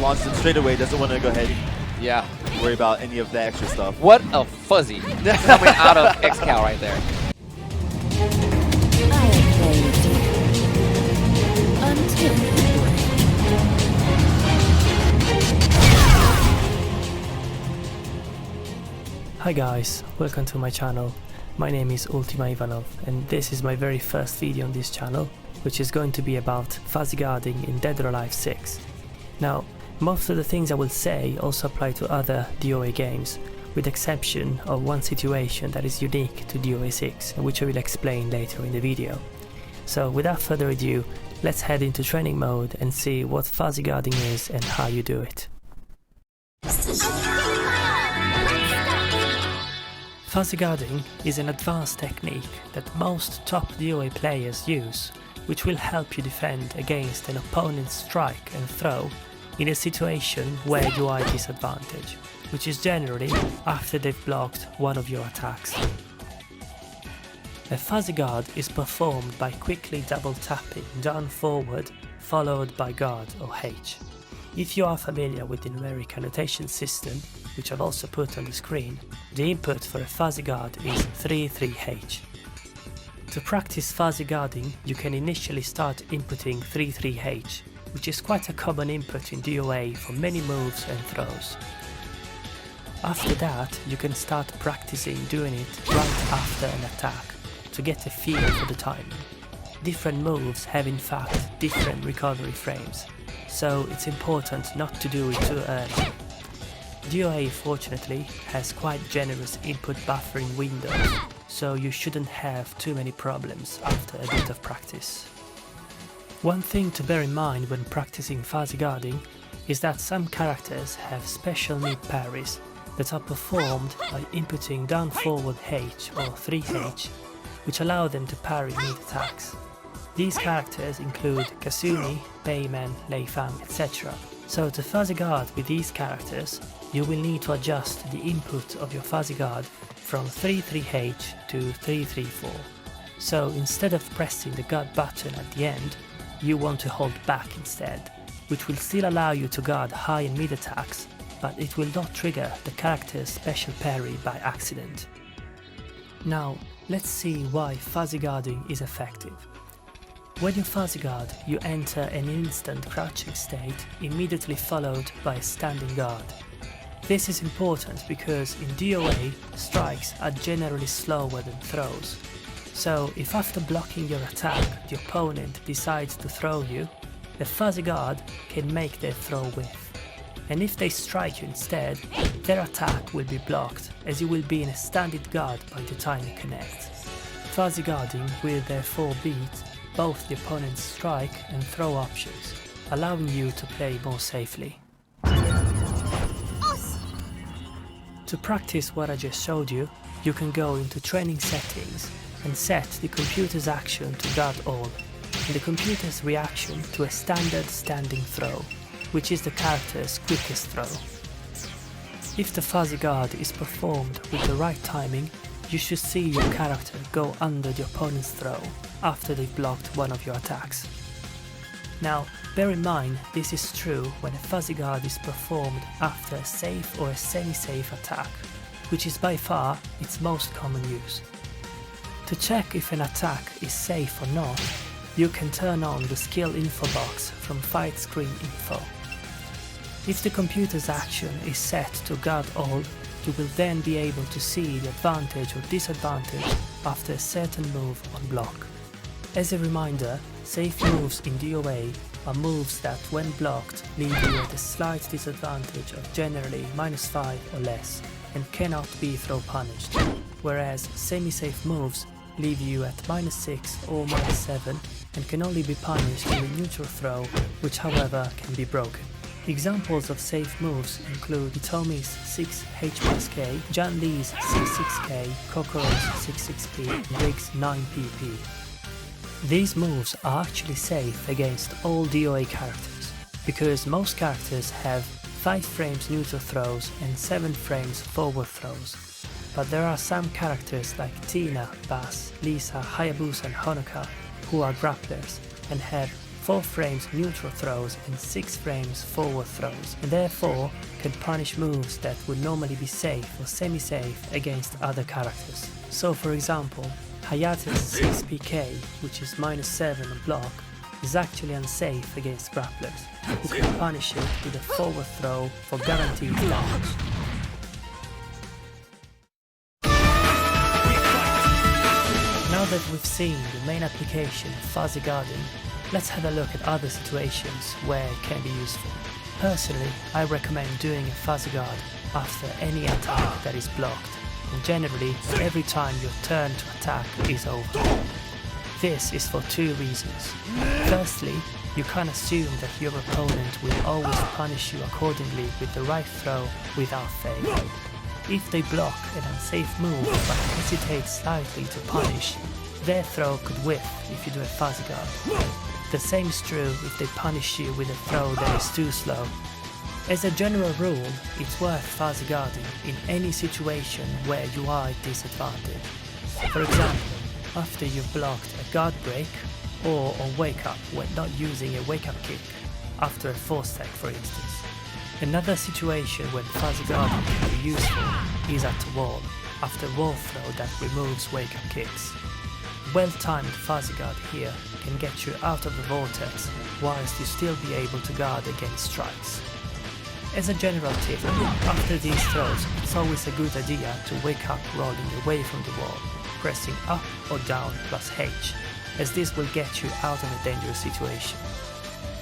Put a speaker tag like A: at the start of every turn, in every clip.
A: launches him straight away, doesn't want to go ahead
B: Yeah.
A: and worry about any of the extra stuff.
B: What a fuzzy coming out of XCal right there.
C: Hi guys, welcome to my channel. My name is Ultima Ivanov and this is my very first video on this channel, which is going to be about fuzzy guarding in Dead or Alive 6. Now, most of the things I will say also apply to other DOA games, with exception of one situation that is unique to DOA6, which I will explain later in the video. So without further ado, let's head into training mode and see what fuzzy guarding is and how you do it. Fuzzy guarding is an advanced technique that most top DOA players use, which will help you defend against an opponent's strike and throw in a situation where you are at disadvantage, which is generally after they've blocked one of your attacks. A fuzzy guard is performed by quickly double tapping down forward followed by guard or H. If you are familiar with the numeric annotation system, which I've also put on the screen, the input for a fuzzy guard is 33H. To practice fuzzy guarding, you can initially start inputting 33H, which is quite a common input in DOA for many moves and throws. After that, you can start practicing doing it right after an attack, to get a feel for the timing. Different moves have in fact different recovery frames, so it's important not to do it too early. DOA fortunately has quite generous input buffering windows, so you shouldn't have too many problems after a bit of practice. One thing to bear in mind when practicing fuzzy guarding is that some characters have special mid parries that are performed by inputting down forward H or 3H, which allow them to parry mid attacks. These characters include Kasumi, Bayman, Leifang, etc. So to fuzzy guard with these characters, you will need to adjust the input of your fuzzy guard from 33H to 334. So instead of pressing the guard button at the end, you want to hold back instead, which will still allow you to guard high and mid attacks, but it will not trigger the character's special parry by accident. Now, let's see why fuzzy guarding is effective. When you fuzzy guard, you enter an instant crouching state immediately followed by a standing guard. This is important because in DOA, strikes are generally slower than throws. So if after blocking your attack, the opponent decides to throw you, the fuzzy guard can make their throw whiff. And if they strike you instead, their attack will be blocked, as you will be in a standing guard by the time you connect. Fuzzy guarding will therefore beat both the opponent's strike and throw options, allowing you to play more safely. To practice what I just showed you, you can go into training settings and set the computer's action to guard all, and the computer's reaction to a standard standing throw, which is the character's quickest throw. If the fuzzy guard is performed with the right timing, you should see your character go under the opponent's throw after they've blocked one of your attacks. Now, bear in mind this is true when a fuzzy guard is performed after a safe or a semi-safe attack, which is by far its most common use. To check if an attack is safe or not, you can turn on the skill info box from Fight Screen Info. If the computer's action is set to guard all, you will then be able to see the advantage or disadvantage after a certain move on block. As a reminder, safe moves in DOA are moves that when blocked leave you at a slight disadvantage of generally -5 or less and cannot be throw punished, whereas semi-safe moves leave you at -6 or -7 and can only be punished in a neutral throw, which however can be broken. Examples of safe moves include Itomi's 6H+K, Jan Lee's 66K, Kokoro's 66P, and Rig's 9PP. These moves are actually safe against all DOA characters, because most characters have 5 frames neutral throws and 7 frames forward throws. But there are some characters like Tina, Bass, Lisa, Hayabusa and Honoka who are grapplers and have 4 frames neutral throws and 6 frames forward throws, and therefore can punish moves that would normally be safe or semi-safe against other characters. So for example, Hayata's 6pk, which is -7 on block, is actually unsafe against grapplers, who can punish it with a forward throw for guaranteed damage. Now that we've seen the main application of fuzzy guarding, let's have a look at other situations where it can be useful. Personally, I recommend doing a fuzzy guard after any attack that is blocked, and generally every time your turn to attack is over. This is for 2 reasons. Firstly, you can assume that your opponent will always punish you accordingly with the right throw without fail. If they block an unsafe move but hesitate slightly to punish, their throw could whiff if you do a fuzzy guard. The same is true if they punish you with a throw that is too slow. As a general rule, it's worth fuzzy guarding in any situation where you are at disadvantage. For example, after you've blocked a guard break, or on wake up when not using a wake up kick, after a force tech for instance. Another situation when fuzzy guarding can be useful is at the wall, after a wall throw that removes wake up kicks. Well-timed fuzzy guard here can get you out of the vortex whilst you still be able to guard against strikes. As a general tip, after these throws it's always a good idea to wake up rolling away from the wall, pressing up or down plus H, as this will get you out of a dangerous situation.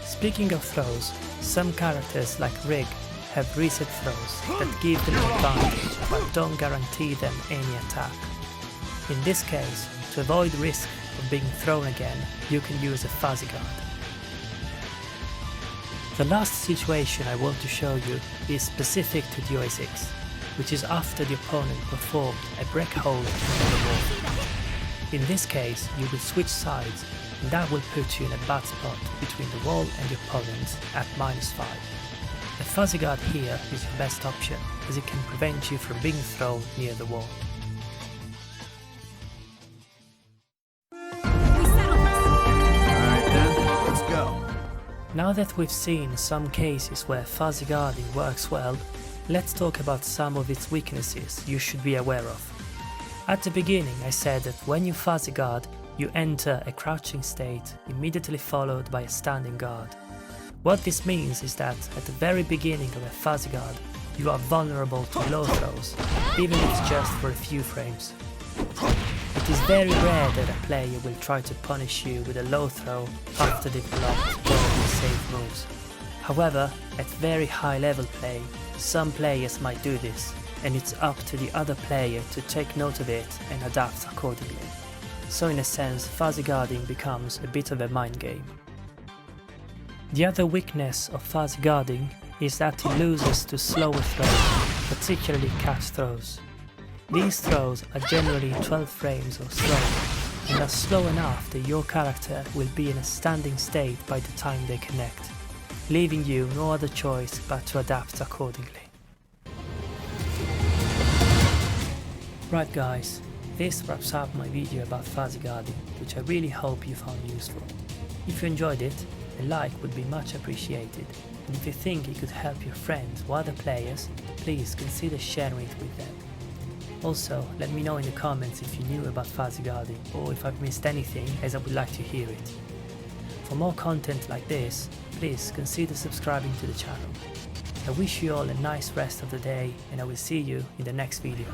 C: Speaking of throws, some characters like Rig have reset throws that give them an advantage but don't guarantee them any attack. In this case, to avoid risk of being thrown again, you can use a fuzzy guard. The last situation I want to show you is specific to DOA6, which is after the opponent performed a break hold on the wall. In this case, you will switch sides, and that will put you in a bad spot between the wall and your opponent at -5. A fuzzy guard here is your best option, as it can prevent you from being thrown near the wall. Now that we've seen some cases where fuzzy guarding works well, let's talk about some of its weaknesses you should be aware of. At the beginning I said that when you fuzzy guard, you enter a crouching state immediately followed by a standing guard. What this means is that at the very beginning of a fuzzy guard, you are vulnerable to low throws, even if it's just for a few frames. It is very rare that a player will try to punish you with a low throw after they've blocked one of your safe moves. However, at very high level play, some players might do this, and it's up to the other player to take note of it and adapt accordingly. So in a sense, fuzzy guarding becomes a bit of a mind game. The other weakness of fuzzy guarding is that it loses to slower throws, particularly catch throws. These throws are generally 12 frames or slower, and are slow enough that your character will be in a standing state by the time they connect, leaving you no other choice but to adapt accordingly. Right guys, this wraps up my video about fuzzy guarding, which I really hope you found useful. If you enjoyed it, a like would be much appreciated, and if you think it could help your friends or other players, please consider sharing it with them. Also, let me know in the comments if you knew about fuzzy guarding or if I've missed anything, as I would like to hear it. For more content like this, please consider subscribing to the channel. I wish you all a nice rest of the day, and I will see you in the next video.